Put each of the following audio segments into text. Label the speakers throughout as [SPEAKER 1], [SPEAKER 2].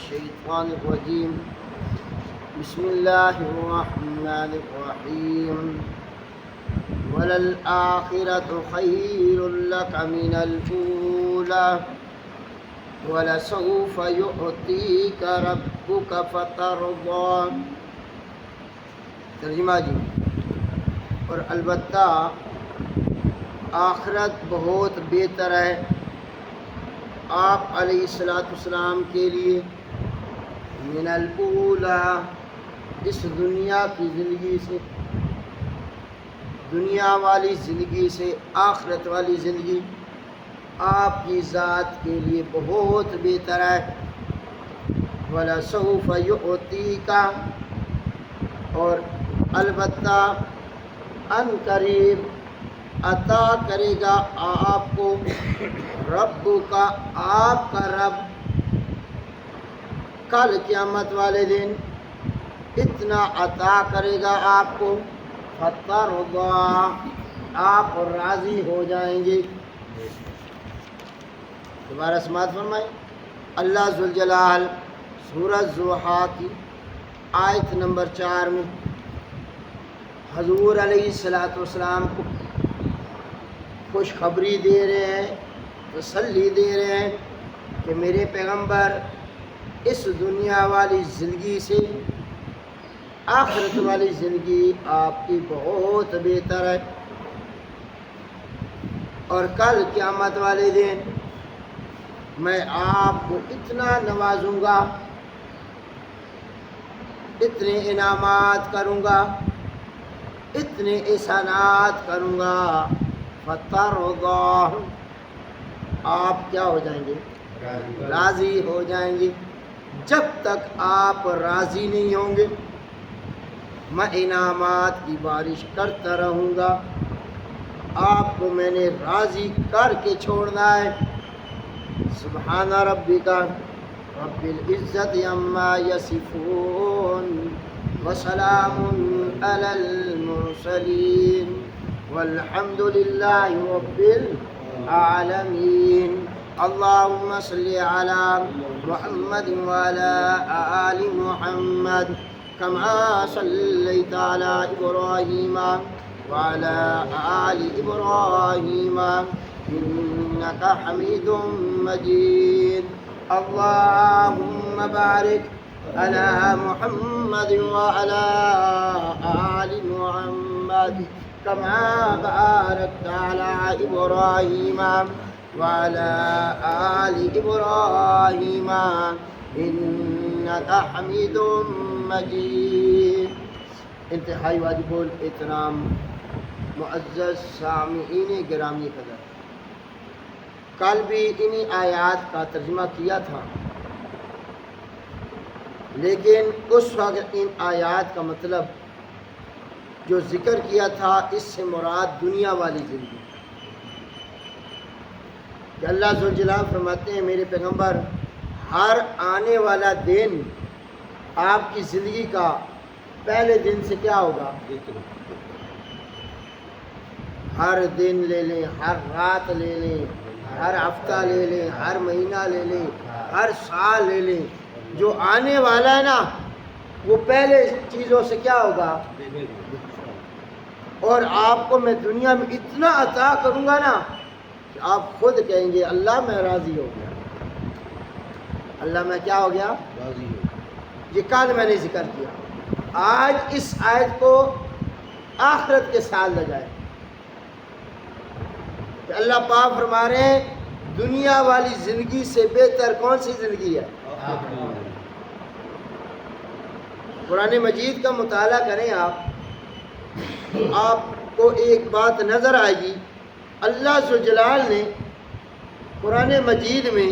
[SPEAKER 1] الشيطان الرجيم بسم الله الرحمن الرحيم وللآخرة خير لك من الأولى ولسوف يعطيك ربك فترضى. ترجمہ جی. اور البتہ آخرت بہت بہتر ہے آپ علیہ السلام کے لیے من الاولی، اس دنیا کی زندگی سے، دنیا والی زندگی سے آخرت والی زندگی آپ کی ذات کے لیے بہت بہتر ہے. وَلَسَوْفَ يُعْطِيكَ، اور البتہ ان قریب عطا کرے گا آپ کو رب کا، آپ کا رب، کل قیامت والے دن اتنا عطا کرے گا آپ کو فترضا، آپ راضی ہو جائیں گے. دوبارہ سماعت فرمائیں. اللہ ذوالجلال سورہ ضحیٰ کی آیت نمبر 4 میں حضور علیہ السلام کو خوشخبری دے رہے ہیں، تسلی دے رہے ہیں کہ میرے پیغمبر اس دنیا والی زندگی سے آخرت والی زندگی آپ کی بہت بہتر ہے، اور کل قیامت والے دن میں آپ کو اتنا نوازوں گا، اتنے انعامات کروں گا، اتنے احسانات کروں گا، فترضا، آپ کیا ہو جائیں گے؟ راضی ہو جائیں گے. جب تک آپ راضی نہیں ہوں گے میں انعامات کی بارش کرتا رہوں گا. آپ کو میں نے راضی کر کے چھوڑنا ہے. سبحان ربک رب العزت عما یصفون وسلام علی المرسلین والحمد للہ رب العالمین. اللہم صلی علی محمد وعلی آل محمد کما صلیت علی ابراہیم وعلی آل ابراہیم انک حمید مجید. اللہم بارک علی محمد وعلی آل محمد کما بارکت علی ابراہیم وعلی آل ابراہیم انک حمید مجید. انتہائی واجب الاحترام معزز سامعین گرامی قدر، کل بھی انہی آیات کا ترجمہ کیا تھا، لیکن اس وقت ان آیات کا مطلب جو ذکر کیا تھا اس سے مراد دنیا والی زندگی، کہ اللہ ذوالجلال فرماتے ہیں میرے پیغمبر ہر آنے والا دن آپ کی زندگی کا پہلے دن سے کیا ہوگا؟ ہر دن لے لیں، ہر رات لے لیں، ہر ہفتہ لے لیں، ہر مہینہ لے لیں، ہر سال لے لیں، جو آنے والا ہے نا وہ پہلے چیزوں سے کیا ہوگا؟ اور آپ کو میں دنیا میں اتنا عطا کروں گا نا کہ آپ خود کہیں گے اللہ میں راضی ہو گیا، اللہ میں کیا ہو گیا؟ راضی ہو. یہ کل میں نے ذکر کیا. آج اس آیت کو آخرت کے ساتھ لگائے کہ اللہ پاک فرما رہے ہیں دنیا والی زندگی سے بہتر کون سی زندگی ہے؟ قرآن مجید کا مطالعہ کریں آپ کو ایک بات نظر آئے گی. اللہ ذوالجلال نے قرآن مجید میں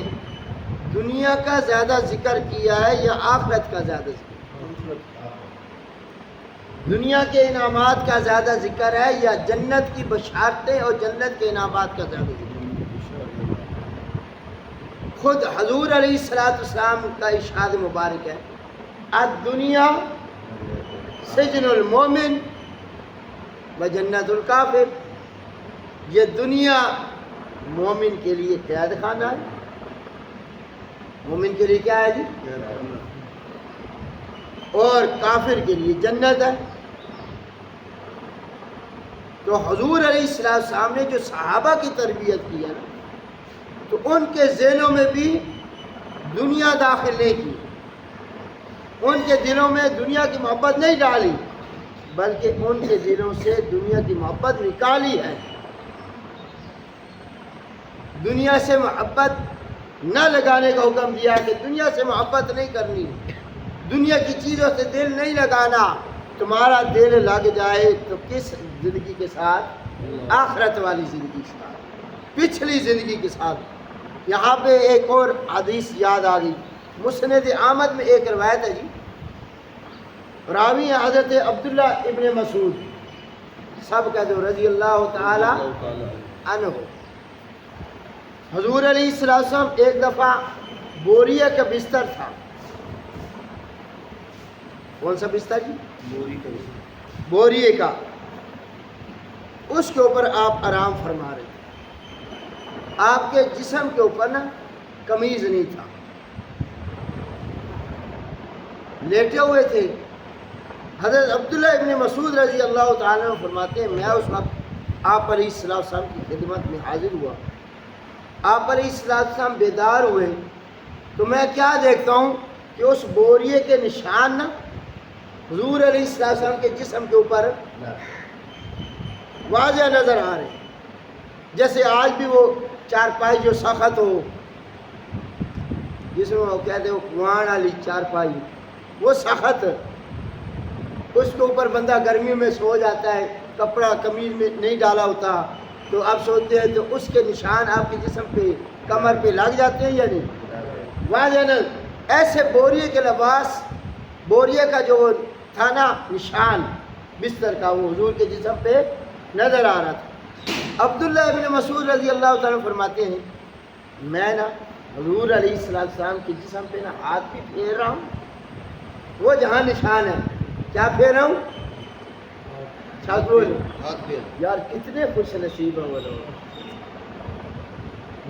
[SPEAKER 1] دنیا کا زیادہ ذکر کیا ہے یا آخرت کا زیادہ ذکر؟ دنیا کے انعامات کا زیادہ ذکر ہے یا جنت کی بشارتیں اور جنت کے انعامات کا زیادہ ذکر ہے؟ خود حضور علیہ السلام کا ارشاد مبارک ہے الدنیا سجن المومن و جنت الکافر، یہ دنیا مومن کے لیے قید خانہ ہے مومن کے لیے کیا ہے جی؟ اور کافر کے لیے جنت ہے۔ تو حضور علیہ السلام نے جو صحابہ کی تربیت کی ہے نا، تو ان کے ذہنوں میں بھی دنیا داخل نہیں کی، ان کے دلوں میں دنیا کی محبت نہیں ڈالی، بلکہ ان کے دلوں سے دنیا کی محبت نکالی ہے۔ دنیا سے محبت نہ لگانے کا حکم دیا کہ دنیا سے محبت نہیں کرنی، دنیا کی چیزوں سے دل نہیں لگانا۔ تمہارا دل لگ جائے تو کس زندگی کے ساتھ؟ آخرت والی زندگی کے ساتھ، پچھلی زندگی کے ساتھ۔ یہاں پہ ایک اور حدیث یاد آ گئی، مسند احمد میں ایک روایت ہے جی، راوی ہے حضرت عبداللہ ابن مسعود، سب کہہ دو رضی اللہ تعالی عنہ۔ حضور علیہ السلام ایک دفعہ بوریے کا بستر تھا۔ کون سا بستر جی؟ بوریے کا۔ اس کے اوپر آپ آرام فرما رہے تھے، آپ کے جسم کے اوپر نا قمیض نہیں تھا، لیٹے ہوئے تھے۔ حضرت عبداللہ ابن مسعود رضی اللہ تعالیٰ عنہ فرماتے ہیں، میں اس وقت آپ علیہ السلام کی خدمت میں حاضر ہوا، آپ علیہ السلام بیدار ہوئے تو میں کیا دیکھتا ہوں کہ اس بوریے کے نشان نا حضور علیہ السلام کے جسم کے اوپر واضح نظر آ رہے، جیسے آج بھی وہ چارپائی جو سخت ہو، جس میں وہ کہتے ہو کوان والی چارپائی، وہ سخت، اس کے اوپر بندہ گرمیوں میں سو جاتا ہے، کپڑا قمیض میں نہیں ڈالا ہوتا، تو اب سوتے ہیں تو اس کے نشان آپ کے جسم پہ کمر پہ لگ جاتے ہیں یا نہیں؟ واضح نہ ایسے بوریے کے لباس، بوریے کا جو تھا نا نشان بستر کا، وہ حضور کے جسم پہ نظر آ رہا تھا۔ عبداللہ ابن مسعود رضی اللہ تعالیٰ فرماتے ہیں، میں نا حضور علیہ السلام کے جسم پہ نا ہاتھ بھی پھیر رہا ہوں، وہ جہاں نشان ہے کیا پھیر رہا ہوں؟ یار کتنے خوش نصیب ہیں وہ لوگ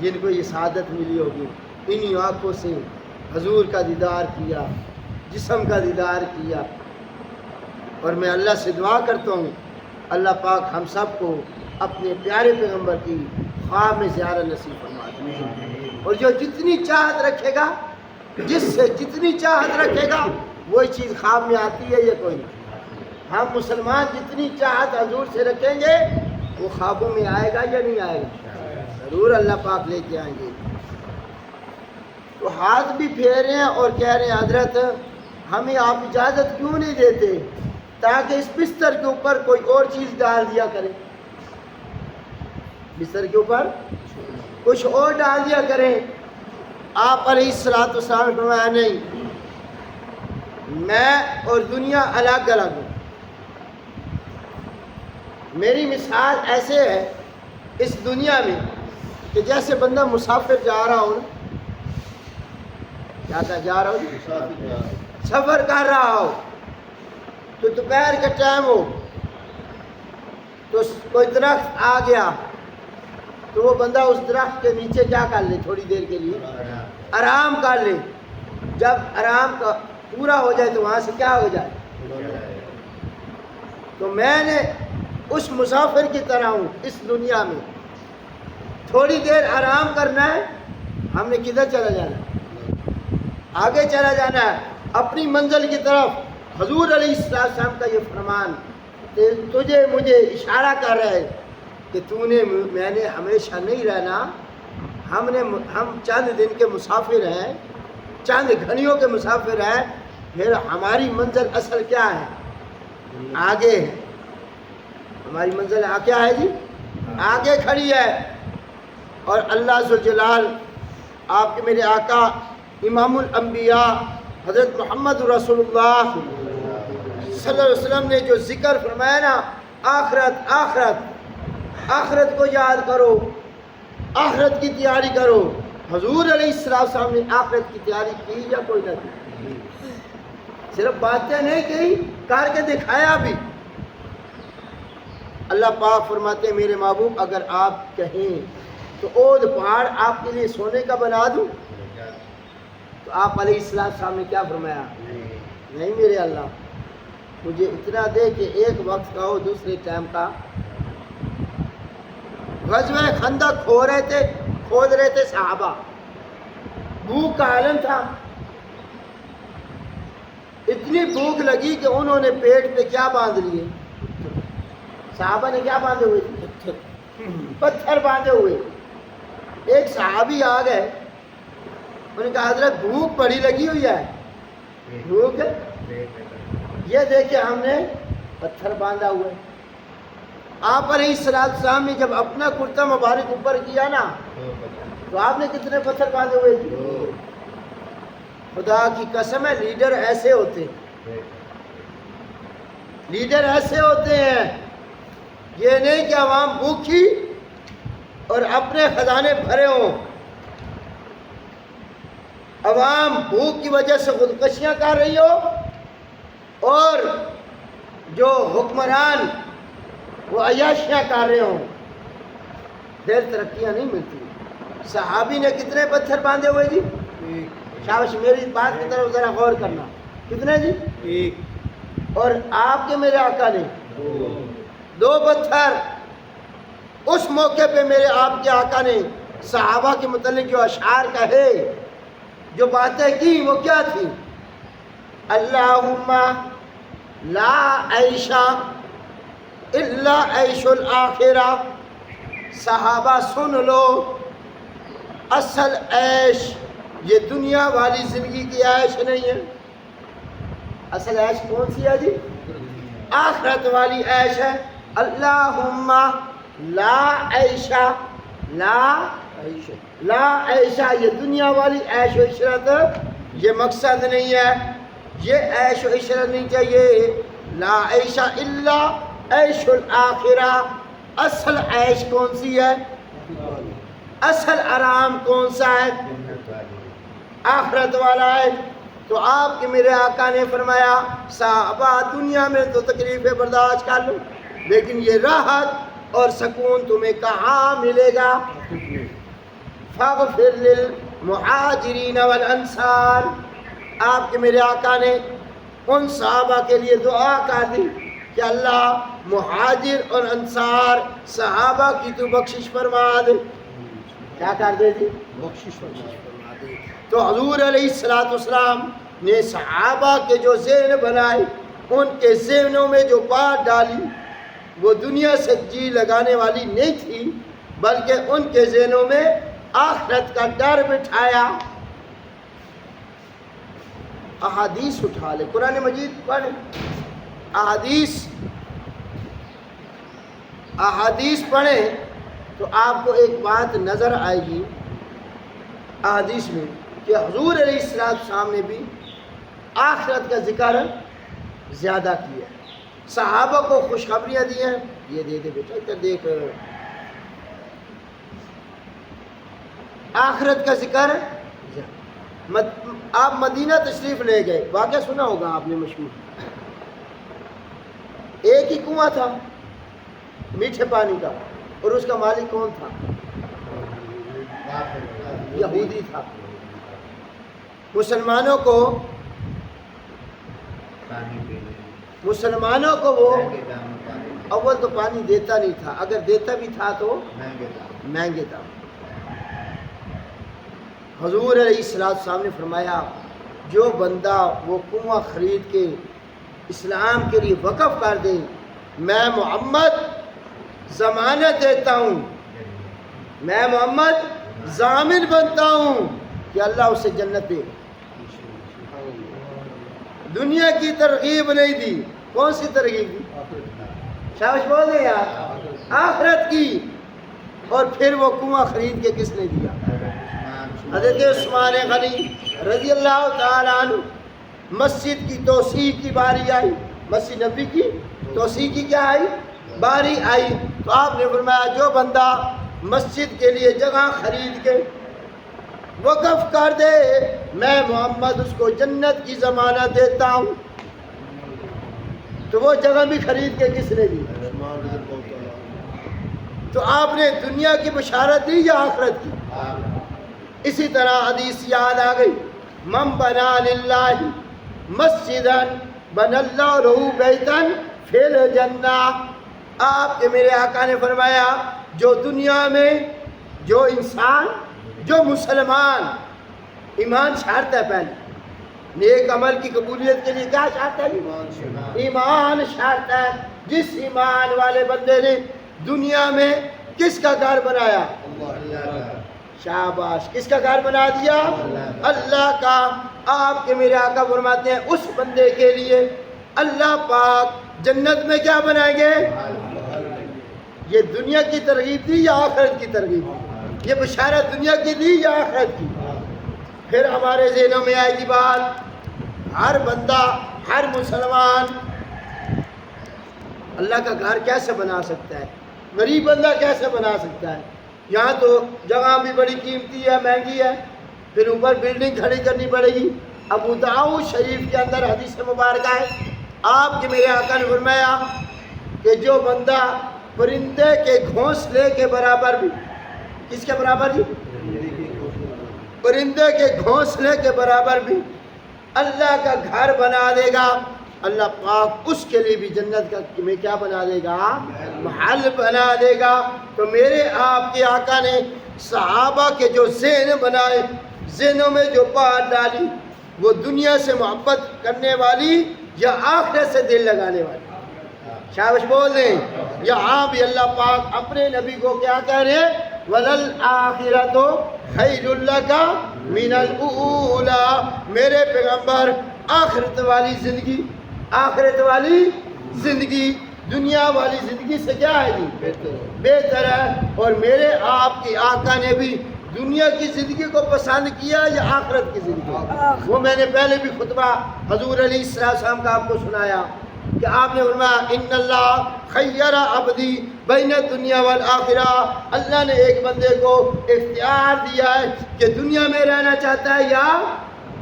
[SPEAKER 1] جن کو یہ سعادت ملی ہوگی، انہی آنکھوں سے حضور کا دیدار کیا، جسم کا دیدار کیا۔ اور میں اللہ سے دعا کرتا ہوں اللہ پاک ہم سب کو اپنے پیارے پیغمبر کی خواب میں زیارت نصیب فرما دے، اور جو جتنی چاہت رکھے گا، جس سے جتنی چاہت رکھے گا وہی چیز خواب میں آتی ہے یا کوئی نہیں؟ ہم مسلمان جتنی چاہت حضور سے رکھیں گے وہ خوابوں میں آئے گا یا نہیں آئے گا؟ ضرور اللہ پاک لے کے آئیں گے۔ تو ہاتھ بھی پھیر رہے ہیں اور کہہ رہے ہیں حضرت ہمیں آپ اجازت کیوں نہیں دیتے تاکہ اس بستر کے اوپر کوئی اور چیز ڈال دیا کرے، بستر کے اوپر کچھ اور ڈال دیا کریں۔ آپ علیہ السلام فرمایا نہیں، میں اور دنیا الگ الگ ہوں، میری مثال ایسے ہے اس دنیا میں کہ جیسے بندہ مسافر جا رہا ہو، کیا جا رہا ہو، سفر کر رہا ہو، تو دوپہر کا ٹائم ہو تو کوئی درخت آ گیا تو وہ بندہ اس درخت کے نیچے کیا کر لے، تھوڑی دیر کے لیے آرام کر لے، جب آرام کا پورا ہو جائے تو وہاں سے کیا ہو جائے۔ تو میں نے اس مسافر کی طرح ہوں اس دنیا میں، تھوڑی دیر آرام کرنا ہے، ہم نے کدھر چلا جانا ہے؟ آگے چلا جانا ہے اپنی منزل کی طرف۔ حضور علیہ السلام کا یہ فرمان تجھے مجھے اشارہ کر رہا ہے کہ میں نے ہمیشہ نہیں رہنا، ہم چند دن کے مسافر ہیں، چند گھڑیوں کے مسافر ہیں، پھر ہماری منزل اصل کیا ہے؟ آگے ہے، ہماری منزل کیا ہے جی؟ آگے کھڑی ہے۔ اور اللہ ذوالجلال آپ کے میرے آقا امام الانبیاء حضرت محمد رسول اللہ صلی اللہ علیہ وسلم نے جو ذکر فرمایا نا، آخرت آخرت آخرت کو یاد کرو، آخرت کی تیاری کرو۔ حضور علیہ السلام نے آخرت کی تیاری کی یا کوئی نہ کی؟ صرف باتیں نہیں کہی، کر کے دکھایا بھی۔ اللہ پاک فرماتے ہیں میرے محبوب اگر آپ کہیں تو اود پہاڑ آپ کے لیے سونے کا بنا دوں، تو آپ علیہ السلام نے کیا فرمایا؟ نہیں میرے اللہ، مجھے اتنا دے کہ ایک وقت کا ہو دوسرے ٹائم کا۔ غزوہ خندق کھود رہے تھے صحابہ، بھوک کا عالم تھا، اتنی بھوک لگی کہ انہوں نے پیٹ پہ کیا باندھ لیے؟ صحابہ نے کیا باندھے ہوئے تھے؟ پتھر باندھے ہوئے۔ ایک صحابی آ گئے، انہوں نے کہا حضرت بھوک بڑی لگی ہوئی ہے، بھوک یہ دیکھیں ہم نے پتھر باندھا ہوا ہے۔ آپ علیہ السلام نے جب اپنا کرتا مبارک اوپر کیا نا تو آپ نے کتنے پتھر باندھے ہوئے تھے؟ خدا کی قسم ہے لیڈر ایسے ہوتے ہیں، لیڈر ایسے ہوتے ہیں، یہ نہیں کہ عوام بھوکی اور اپنے خزانے بھرے ہوں، عوام بھوک کی وجہ سے خودکشیاں کر رہی ہو اور جو حکمران وہ عیاشیاں کر رہے ہوں، پھر ترقیاں نہیں ملتی۔ صحابی نے کتنے پتھر باندھے ہوئے جی؟ شاباش، میری بات کی طرف ذرا غور کرنا، کتنے جی؟ ایک۔ اور آپ کے میرے آقا نے 2 پتھر۔ اس موقع پہ میرے آپ کے آقا نے صحابہ کے متعلق جو اشعار کہے، جو باتیں کی، وہ کیا تھی؟ اللہم لا عیشا الا عیش الآخرہ۔ صحابہ سن لو، اصل عیش یہ دنیا والی زندگی کی عیش نہیں ہے۔ اصل عیش کون سی ہے جی؟ آخرت والی عیش ہے۔ اللہم لا عیشا، لا عیشا یہ دنیا والی عیش و عشرت یہ مقصد نہیں ہے، یہ عیش و عشرت نہیں چاہیے۔ لا عیشا الا عیش الآخرہ۔ اصل عیش کون سی ہے؟ اصل آرام کون سا ہے؟ آخرت والا ہے۔ تو آپ کے میرے آقا نے فرمایا صحابہ دنیا میں تو تکلیفیں برداشت کر لو، لیکن یہ راحت اور سکون تمہیں کہاں ملے گا؟ فاغفر للمہاجرین والانصار۔ آپ کے میرے آقا نے ان صحابہ کے لیے دعا کر دی کہ اللہ مہاجر اور انصار صحابہ کی تو بخشش فرما دے۔ کیا کر دے جی؟ بخشش فرما دے۔ تو حضور علیہ السلام نے صحابہ کے جو ذہن بنائے، ان کے ذہنوں میں جو بات ڈالی وہ دنیا سے جی لگانے والی نہیں تھی، بلکہ ان کے ذہنوں میں آخرت کا ڈر بٹھایا۔ احادیث اٹھا لے، قرآن مجید پڑھیں، احادیث پڑھیں تو آپ کو ایک بات نظر آئے گی احادیث میں کہ حضور علیہ السلام نے بھی آخرت کا ذکر زیادہ کیا ہے، صحابہ کو خوشخبریاں دی ہیں، یہ دے دے بیٹا ادھر دیکھ، آخرت کا ذکر۔ آپ مدینہ تشریف لے گئے، واقعہ سنا ہوگا آپ نے مشہور، ایک ہی کنواں تھا میٹھے پانی کا، اور اس کا مالک کون تھا؟ یہودی تھا۔ مسلمانوں کو وہ اول تو پانی دیتا نہیں تھا، اگر دیتا بھی تھا تو مہنگے تھا۔ حضور علیہ السلام نے فرمایا جو بندہ وہ کنواں خرید کے اسلام کے لیے وقف کر دے، میں محمد ضمانت دیتا ہوں، میں محمد ضامن بنتا ہوں کہ اللہ اسے جنت دے۔ دنیا کی ترغیب نہیں دی، کون سی ترغیب دی؟ شاباش بول دے یار، آخرت کی۔ اور پھر وہ کنواں خرید کے کس نے دیا؟ حضرت عثمان غنی رضی اللہ تعالیٰ عنہ۔ مسجد کی توسیع کی باری آئی، مسجد نبی کی توسیع کی کیا آئی؟ باری آئی، تو آپ نے فرمایا جو بندہ مسجد کے لیے جگہ خرید کے وقف کر دے، میں محمد اس کو جنت کی ضمانت دیتا ہوں۔ تو وہ جگہ بھی خرید کے کس نے دی؟ تو آپ نے دنیا کی بشارت دی یا آخرت کی؟ اسی طرح حدیث یاد آ گئی، من بنا للہ مسجدن بن اللہ لہو بیتن فی الجنہ. آپ کے میرے آقا نے فرمایا جو دنیا میں جو انسان جو مسلمان ایمان چھاڑتا ہے پہلے نیک عمل کی قبولیت کے لیے کیا چھاڑتا ہے؟ ایمان چھاڑتا ہے. جس ایمان والے بندے نے دنیا میں کس کا گھر بنایا؟ شاباش. کس کا گھر بنا دیا؟ اللہ کا. آپ کے میرے آقا فرماتے ہیں اس بندے کے لیے اللہ پاک جنت میں کیا بنائیں گے؟ یہ دنیا کی ترغیب تھی یا آخرت کی ترغیب تھی؟ یہ بشارت دنیا کی تھی یا آخرت کی؟ پھر ہمارے ذہنوں میں آئے گی بات ہر بندہ ہر مسلمان اللہ کا گھر کیسے بنا سکتا ہے؟ غریب بندہ کیسے بنا سکتا ہے؟ یہاں تو جگہ بھی بڑی قیمتی ہے مہنگی ہے پھر اوپر بلڈنگ کھڑی کرنی پڑے گی. ابو داؤد شریف کے اندر حدیث مبارکہ ہے آپ کے میرے آقا نے فرمایا کہ جو بندہ پرندے کے گھونسلے کے برابر بھی کس کے برابر جی؟ پرندے کے گھونسلے کے برابر بھی اللہ کا گھر بنا دے گا اللہ پاک اس کے لیے بھی جنت کا میں کیا بنا دے گا؟ محل بنا دے گا. تو میرے آپ کے آقا نے صحابہ کے جو ذہن بنائے ذہنوں میں جو بات ڈالی وہ دنیا سے محبت کرنے والی یا آخرت سے دل لگانے والی؟ شاباش بول دیں. یہاں بھی اللہ پاک اپنے نبی کو کیا کہہ رہے ہیں؟ وَلَلْآخِرَةُ خَيْرٌ لَكَ مِنَ الْأُولَىٰ. میرے پیغمبر آخرت والی زندگی آخرت والی زندگی دنیا والی زندگی سے کیا ہے جی؟ بہتر ہے. اور میرے آپ کی آقا نے بھی دنیا کی زندگی کو پسند کیا یا آخرت کی زندگی؟ وہ میں نے پہلے بھی خطبہ حضور علیہ السلام کا آپ کو سنایا کہ آپ نے فرمایا ان اللہ خیر عبدی بین الدنیا والآخرہ. اللہ نے ایک بندے کو اختیار دیا ہے کہ دنیا میں رہنا چاہتا ہے یا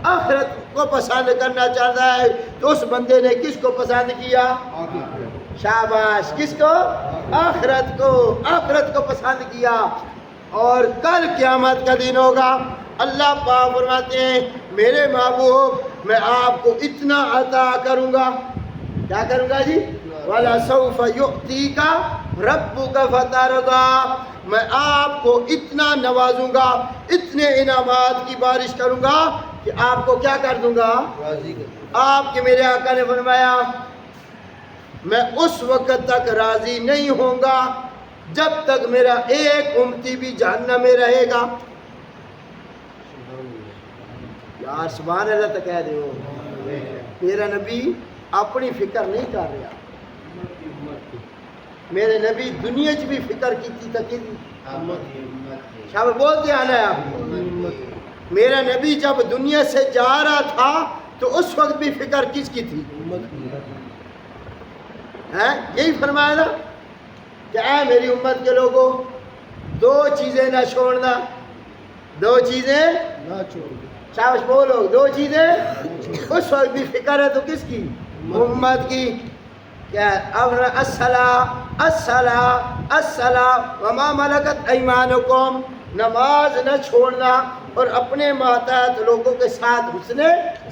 [SPEAKER 1] آخرت کو پسند کرنا چاہتا ہے. تو اس بندے نے کس کو پسند کیا؟ شاباش. کس کو؟ آخرت کو. آخرت کو پسند کیا. اور کل قیامت کا دن ہوگا اللہ پاک فرماتے ہیں میرے محبوب میں آپ کو اتنا عطا کروں گا. کیا کروں گا جی؟ وَلَسَوْفَ يُؤْتِيكَ رَبُّكَ فَتَرْضَىٰ. میں آپ کو اتنا نوازوں گا اتنے انعامات کی بارش کروں گا کہ آپ کو کیا کر دوں گا؟ آپ کے میرے آقا نے فرمایا میں اس وقت تک راضی نہیں ہوں گا جب تک میرا ایک امتی بھی جہنم میں رہے گا. یار سبحان اللہ تو کہہ دے ہو. میرا نبی اپنی فکر نہیں کر رہا. میرے نبی دنیا چ بھی فکر کی تھی. شاہ بولتے آنا ہے آپ. میرا نبی جب دنیا سے جا رہا تھا تو اس وقت بھی فکر کس کی تھی؟ یہی فرمایا نا کہ اے میری امت کے لوگوں دو چیزیں نہ چھوڑنا. دو چیزیں نہ چھوڑنا. شاباش بولو. دو چیزیں اس وقت بھی فکر ہے تو کس کی؟ امت کی. کیا الصلاۃ وما ملکت ایمانکم. نماز نہ چھوڑنا اور اپنے ماتحت لوگوں کے ساتھ حسن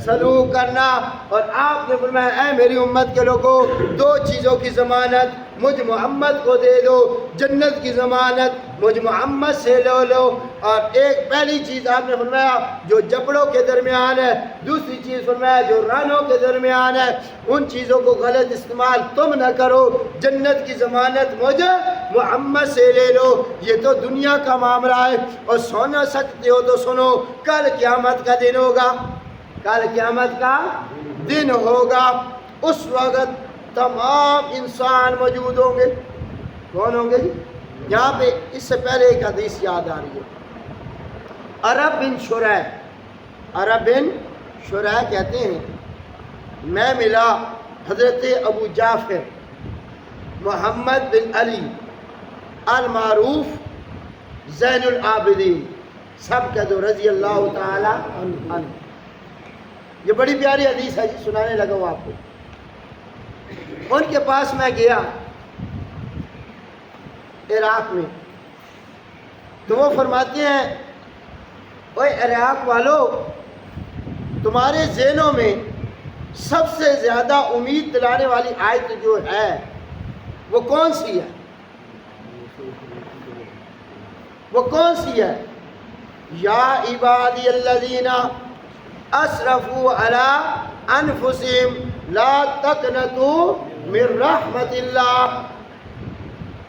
[SPEAKER 1] سلوک کرنا. اور آپ نے فرمایا اے میری امت کے لوگوں دو چیزوں کی ضمانت مجھ محمد کو دے دو. جنت کی ضمانت مجھ محمد سے لے لو. اور ایک پہلی چیز آپ نے فرمایا جو جبڑوں کے درمیان ہے. دوسری چیز فرمایا جو رانوں کے درمیان ہے ان چیزوں کو غلط استعمال تم نہ کرو. جنت کی ضمانت مجھ محمد سے لے لو. یہ تو دنیا کا معاملہ ہے اور سونا سکتے ہو تو سنو کل قیامت کا دن ہوگا. کل قیامت کا دن ہوگا. اس وقت تمام انسان موجود ہوں گے. کون ہوں گے جی؟ یہاں پہ اس سے پہلے ایک حدیث یاد آ رہی ہے. عرب بن شریح کہتے ہیں میں ملا حضرت ابو جعفر محمد بن علی المعروف زین العابدین سب کہہ دو رضی اللہ تعالی عنہ. یہ بڑی پیاری حدیث ہے جی سنانے لگا ہوں آپ کو. ان کے پاس میں گیا عراق میں تو وہ فرماتے ہیں اوے عراق والو تمہارے ذہنوں میں سب سے زیادہ امید دلانے والی آیت جو ہے وہ کون سی ہے؟ وہ کون سی ہے؟ یا عبادی الذین اسرفوا علی انفسہم لا تقنطوا من رحمت اللہ،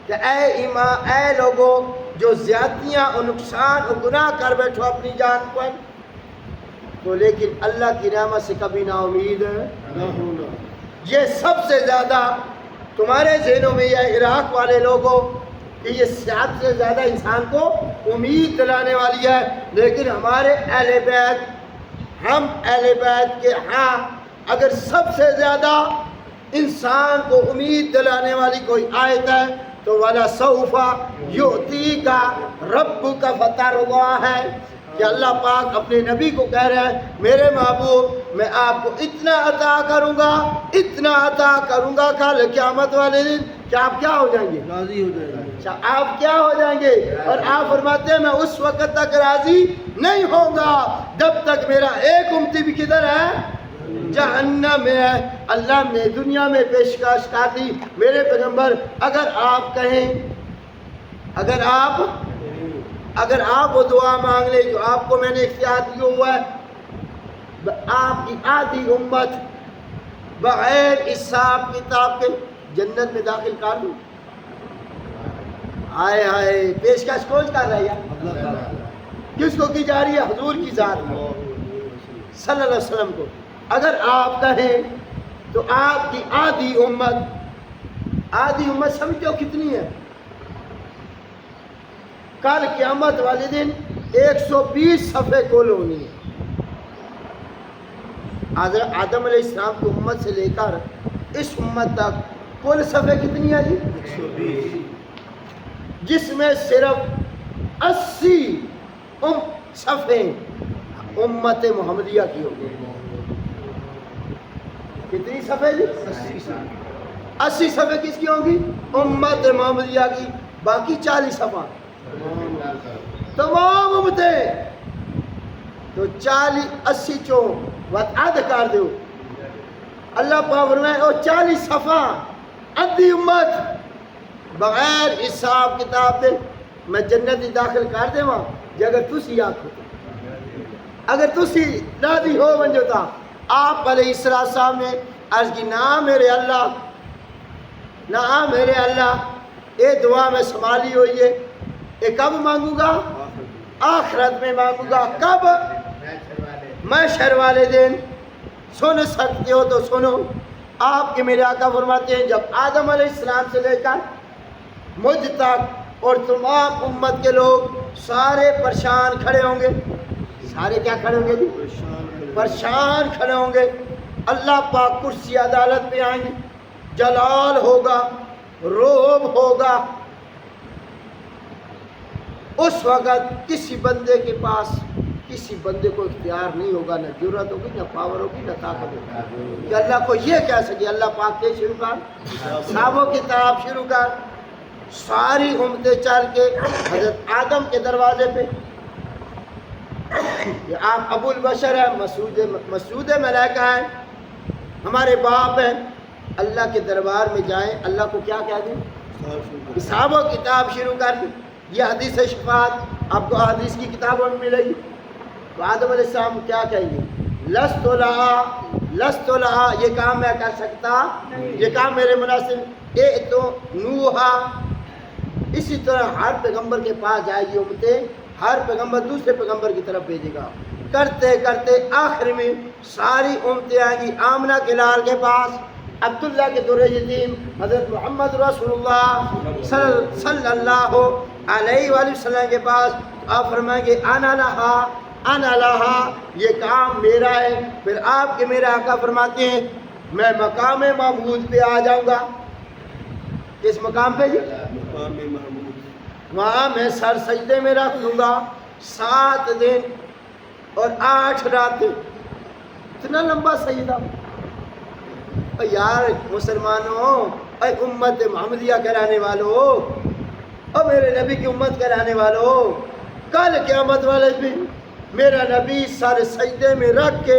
[SPEAKER 1] کہ اے لوگوں جو زیادتیاں اور نقصان اور گناہ کر بیٹھو اپنی جان پر، تو لیکن اللہ کی رحمت سے کبھی نا امید نہ ہونا۔ یہ سب سے زیادہ تمہارے ذہنوں میں یہ عراق والے لوگوں کہ یہ سب سے زیادہ انسان کو امید دلانے والی ہے، لیکن ہمارے اہل بیت، ہم اہل بیت کے ہاں اگر سب سے زیادہ انسان کو امید دلانے والی کوئی آیت ہے تو وَلَسَوْفَ يُؤْتِيكَ رَبُّكَ فَتَرْضَىٰ ہے، کہ اللہ پاک اپنے نبی کو کہہ رہے ہیں میرے محبوب میں آپ کو اتنا عطا کروں گا، اتنا عطا کروں گا کل قیامت والے دن کہ آپ کیا ہو جائیں گے؟ راضی ہو جائیں گے۔ آپ کیا ہو جائیں گے؟ اور آپ فرماتے ہیں میں اس وقت تک راضی نہیں ہوں گا جب تک میرا ایک امتی بھی کدھر ہے؟ جہنم میں ہے۔ اللہ نے دنیا میں پیشکش کر دی میرے پیغمبر، اگر آپ کہیں، اگر آپ وہ دعا مانگ لیں جو آپ کو میں نے اختیار دیا ہوا ہے، آپ کی آدھی امت بغیر حساب کتاب کے جنت میں داخل کر دوں۔ آئے ہائے، پیشکش کون کر رہا ہے؟ کس کو کی جا رہی ہے؟ حضور کی ذات میں صلی اللہ علیہ وسلم کو۔ اگر آپ کہیں تو آپ کی آدھی امت سمجھو کتنی ہے؟ کل قیامت والے دن 120 صفحے کول ہونی ہے۔ حضرت آدم علیہ السلام کی امت سے لے کر اس امت تک کل صفحے کتنی ہے جی؟ 120، جس میں صرف 80 صفحے امت محمدیہ کی ہوگی۔ کتنی صفحے جی؟ 80 صفحے کس کی ہوں گی؟ امت محمدیہ کی۔ باقی 40 صفحہ تمام امتیں، تو 80 چوں عد کر دو۔ اللہ پاک فرمائے او 40 صفحہ ادھی امت بغیر حساب کتاب دے میں جنت داخل کر دے وہاں جی اگر تسی آکھو، اگر تسی راضی ہو ونجو تا۔ آپ علیہ السلام نے عرض کی نہ میرے اللہ اے دعا میں سنبھالی ہوئی ہے، اے کب مانگوں گا؟ آخرت میں مانگوں گا۔ کب؟ محشر والے دن۔ سن سکتے ہو تو سنو۔ آپ کے میرے آقا فرماتے ہیں جب آدم علیہ السلام سے لے کر مجھ تک اور تمام امت کے لوگ سارے پریشان کھڑے ہوں گے، سارے کیا کھڑے ہوں گے جی؟ پریشان کھڑے ہوں گے۔ اللہ پاک کرسی عدالت پہ آئیں گے، جلال ہوگا، روب ہوگا۔ اس وقت کسی بندے کے پاس، کسی بندے کو اختیار نہیں ہوگا، نہ جرات ہوگی، نہ پاور ہوگی، نہ طاقت ہوگی کہ اللہ کو یہ کہہ سکے اللہ پاک کے شروع کر، صحابہ کتاب شروع کر۔ ساری امتیں چل کے حضرت آدم کے دروازے پہ، یہ آپ ابو البشر ہے، مسعود ملائکہ ہیں، ہمارے باپ ہیں، اللہ کے دربار میں جائیں، اللہ کو کیا کہہ دیں؟ حساب و کتاب شروع کر دیں۔ یہ حدیث شفاعت آپ کو حدیث کی کتابوں میں ملے گی۔ تو آدم علیہ السلام کیا کہیں گے؟ لست لہا، یہ کام میں کر سکتا، یہ کام میرے مناسب۔ اے تو نوحا، اسی طرح ہر پیغمبر کے پاس جائے گی امتیں، ہر پیغمبر دوسرے پیغمبر کی طرف بھیجے گا۔ کرتے کرتے آخر میں ساری امتیں آئیں گی آمنہ کے لال کے پاس، عبداللہ کے در یتیم حضرت محمد رسول اللہ صلی اللہ علیہ وآلہ وسلم کے پاس۔ آپ فرمائیں گے انا لہا، یہ کام میرا ہے۔ پھر آپ کے میرے آقا فرماتے ہیں میں مقام محمود پہ آ جاؤں گا۔ کس مقام پہ جی؟ مقام محمود۔ وہاں میں سر سجدے میں رکھ لوں گا 7 دن اور 8 راتیں۔ اتنا لمبا سجدہ! یار مسلمانوں، اے امت محمدیہ کرانے والوں، اور میرے نبی کی امت کرانے والوں، کل قیامت والے دن میرا نبی سر سجدے میں رکھ کے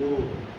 [SPEAKER 1] 2।